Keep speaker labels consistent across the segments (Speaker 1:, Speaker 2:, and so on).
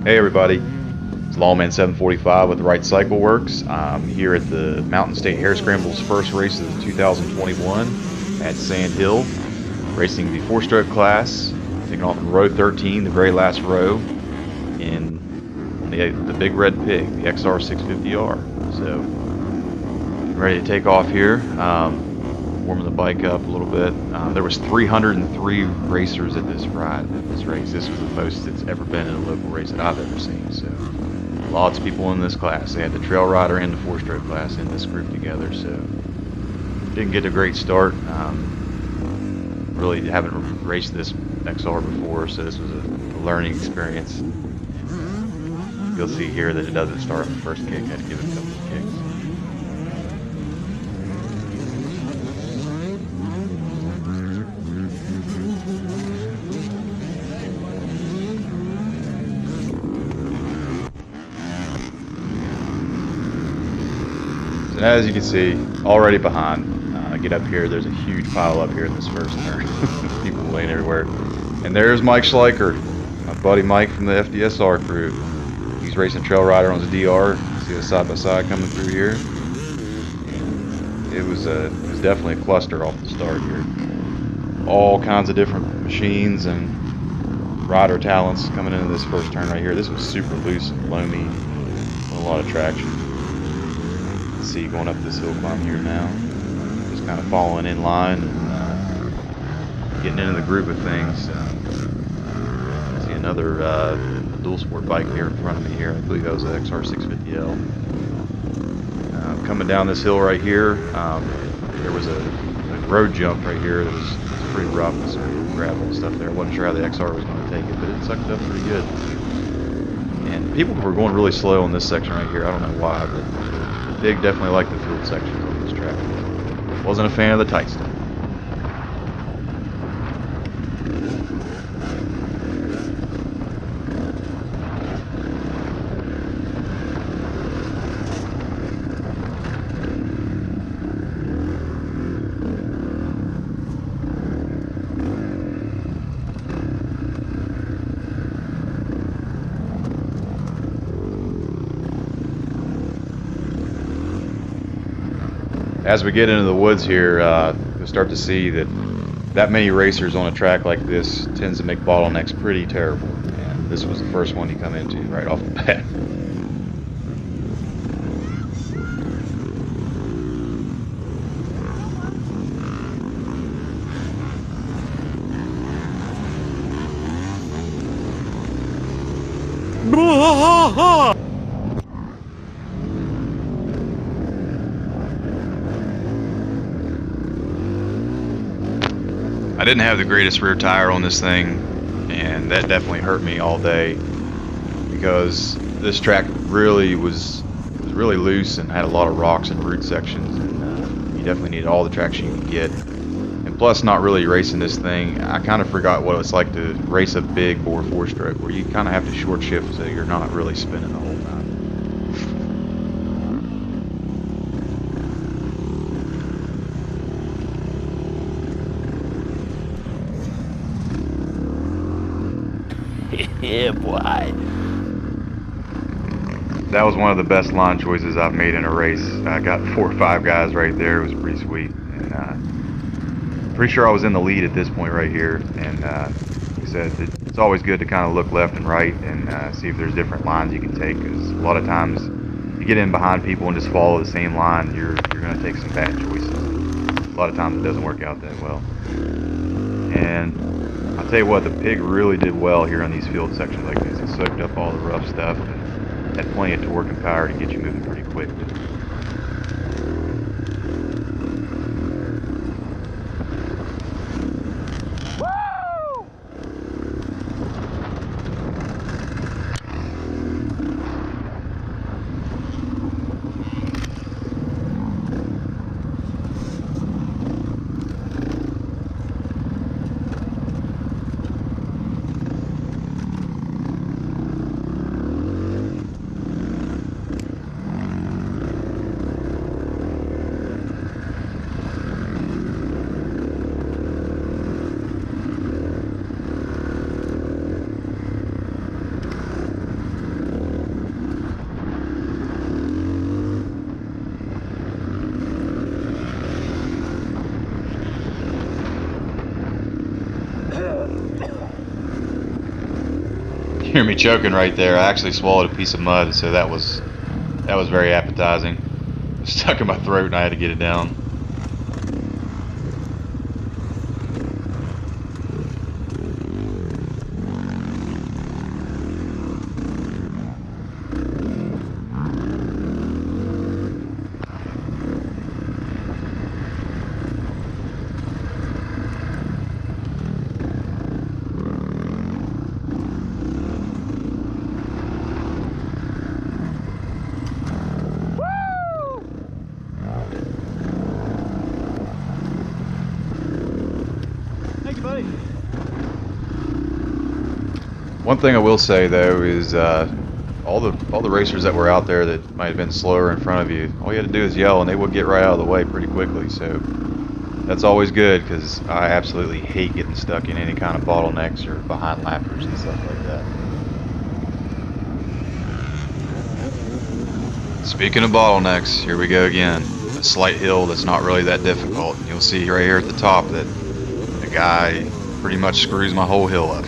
Speaker 1: Hey everybody, it's Lawman 745 with Right Cycle Works. I'm here at the Mountain State Hare Scramble's first race of the 2021 at Sand Hill, racing the four-stroke class, taking off in row 13, the very last row, in on the Big Red Pig, the XR 650R. So, getting ready to take off here. Warming the bike up a little bit. There was 303 racers at this race. This was the most that's ever been in a local race that I've ever seen. So lots of people in this class. They had the trail rider and the four-stroke class in this group together. So didn't get a great start. Really haven't raced this XR before, so this was a learning experience. You'll see here that it doesn't start on the first kick. I had to give it a couple of kicks. And as you can see, already behind. Get up here, there's a huge pile up here in this first turn. People laying everywhere. And there's Mike Schleicher, my buddy Mike from the FDSR crew. He's racing Trail Rider on his DR. See the side by side coming through here. It was definitely a cluster off the start here. All kinds of different machines and rider talents coming into this first turn right here. This was super loose and loamy, a lot of traction. See going up this hill climb here now, just kind of following in line and getting into the groove of things. See another dual sport bike here in front of me here. I believe that was an XR 650L. Coming down this hill right here, there was a road jump right here that was pretty rough with some gravel and stuff there. I wasn't sure how the XR was going to take it, but it sucked up pretty good. And people were going really slow on this section right here. I don't know why, but Big definitely liked the field sections on this track. Wasn't a fan of the tight stuff. As we get into the woods here, you'll start to see that many racers on a track like this tends to make bottlenecks pretty terrible. And this was the first one you come into right off the bat. I didn't have the greatest rear tire on this thing, and that definitely hurt me all day because this track really was really loose and had a lot of rocks and root sections, and you definitely needed all the traction you could get. And plus, not really racing this thing, I kind of forgot what it's like to race a big bore four-stroke where you kind of have to short shift so you're not really spinning the whole time.
Speaker 2: Yeah, boy.
Speaker 1: That was one of the best line choices I've made in a race. I got 4 or 5 guys right there. It was pretty sweet. And pretty sure I was in the lead at this point right here. And like I said, it's always good to kind of look left and right and see if there's different lines you can take. Because a lot of times you get in behind people and just follow the same line, you're going to take some bad choices. A lot of times it doesn't work out that well. And I'll tell you what, the pig really did well here on these field sections like this. It soaked up all the rough stuff and had plenty of torque and power to get you moving pretty quick. hear me choking right there. I actually swallowed a piece of mud, so that was very appetizing. It was stuck in my throat and I had to get it down. One thing I will say though is all the racers that were out there that might have been slower in front of you, all you had to do is yell and they would get right out of the way pretty quickly. So that's always good, because I absolutely hate getting stuck in any kind of bottlenecks or behind lappers and stuff like that. Speaking of bottlenecks, here we go again. A slight hill that's not really that difficult. You'll see right here at the top that the guy pretty much screws my whole hill up.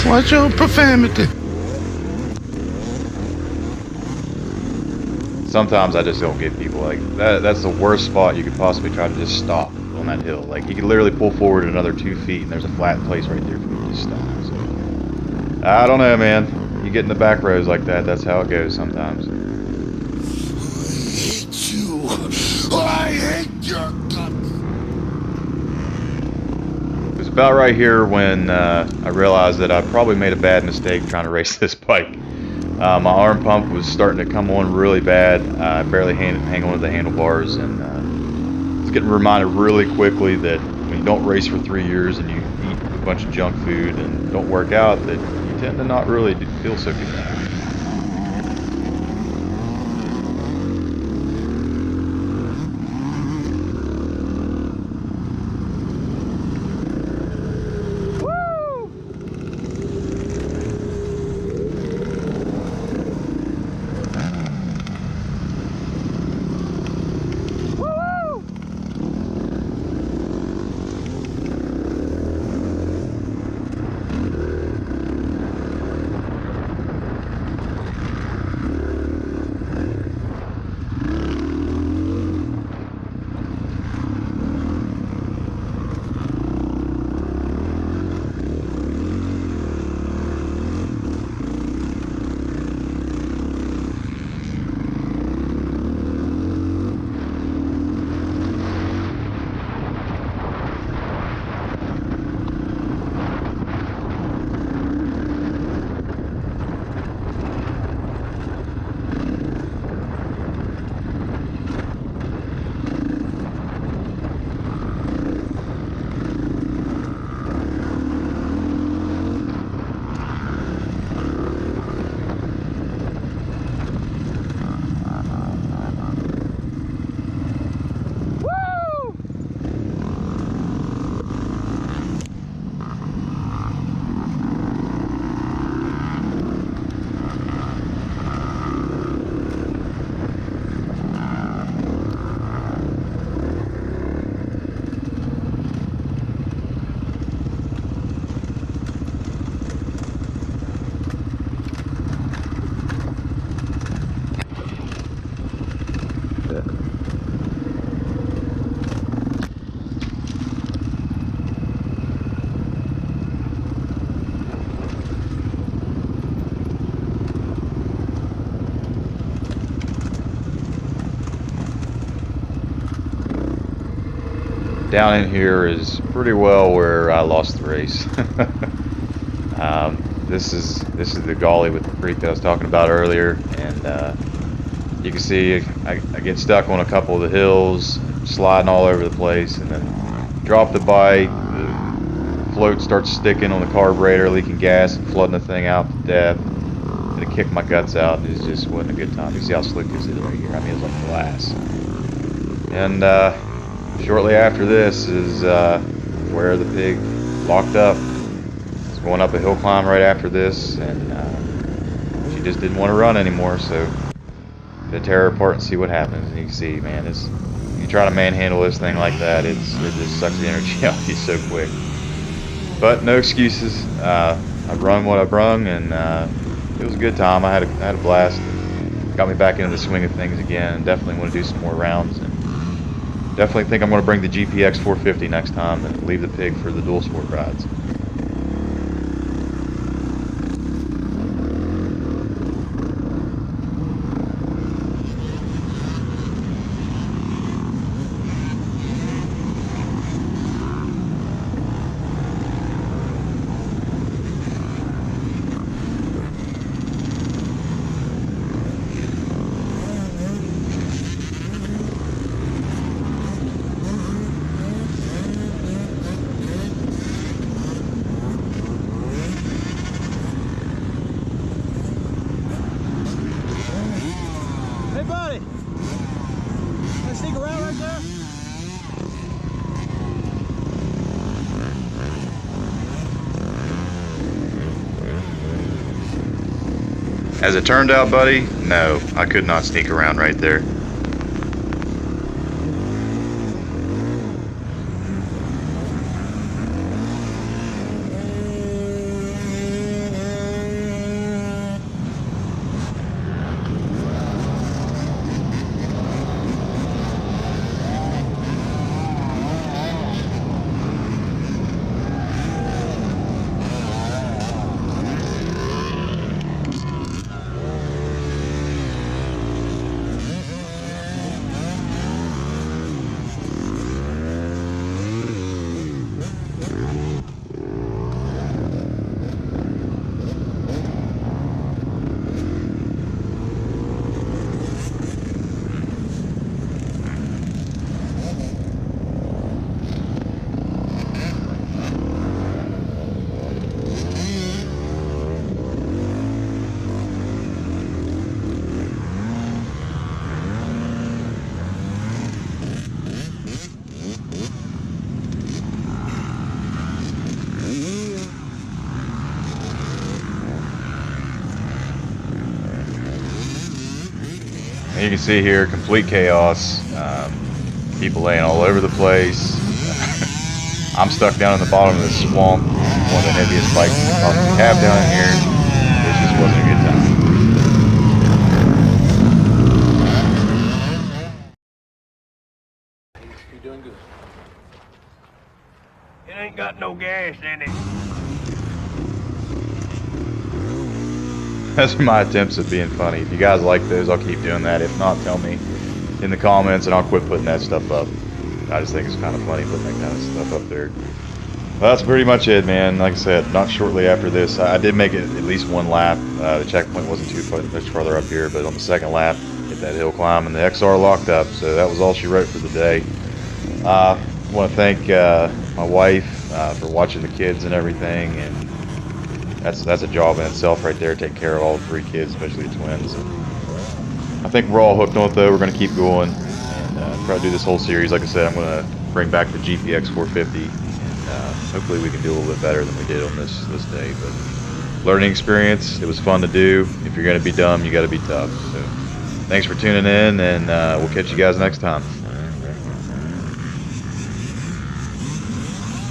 Speaker 2: Watch your profanity.
Speaker 1: Sometimes I just don't get people like that. That's the worst spot you could possibly try to just stop on that hill. Like, you could literally pull forward another 2 feet and there's a flat place right there for you to just stop. So, I don't know, man. You get in the back rows like that, that's how it goes sometimes.
Speaker 2: I hate your guts.
Speaker 1: It was about right here when I realized that I probably made a bad mistake trying to race this bike. My arm pump was starting to come on really bad. I barely hang on to the handlebars, and I was getting reminded really quickly that when you don't race for 3 years and you eat a bunch of junk food and don't work out, that you tend to not really feel so good. Down in here is pretty well where I lost the race. This is the gully with the creek that I was talking about earlier, and you can see I get stuck on a couple of the hills, sliding all over the place, and then drop the bike. The float starts sticking on the carburetor, leaking gas and flooding the thing out to death. And it kicked my guts out. It just wasn't a good time. You see how slick this is right here? I mean, it's like glass. And shortly after this is where the pig locked up. It's going up a hill climb right after this, and she just didn't want to run anymore, so to tear her apart and see what happens. And you can see, man, you try to manhandle this thing like that, it just sucks the energy out of you so quick. But no excuses. I've run what I've rung, and it was a good time. I had a blast. Got me back into the swing of things again, and definitely want to do some more rounds. And definitely think I'm going to bring the GPX 450 next time and leave the pig for the dual sport rides. As it turned out, buddy, no, I could not sneak around right there. And you can see here, complete chaos. People laying all over the place. I'm stuck down in the bottom of this swamp. One of the heaviest bikes we can possibly have down in here. It just wasn't a good time.
Speaker 3: You're doing good. It ain't got no gas in it.
Speaker 1: Those are my attempts at being funny. If you guys like those, I'll keep doing that. If not, tell me in the comments and I'll quit putting that stuff up. I just think it's kind of funny putting that kind of stuff up there. Well, that's pretty much it, man. Like I said, not shortly after this, I did make it at least one lap. The checkpoint wasn't too much farther up here, but on the second lap, hit that hill climb and the XR locked up. So that was all she wrote for the day. I want to thank my wife for watching the kids and everything, and that's a job in itself right there, taking care of all 3 kids, especially the twins. And I think we're all hooked on it though. We're going to keep going and try to do this whole series. Like I said, I'm going to bring back the GPX 450, and hopefully we can do a little bit better than we did on this day. But learning experience, it was fun to do. If you're going to be dumb, you got to be tough. So thanks for tuning in, and we'll catch you guys next time.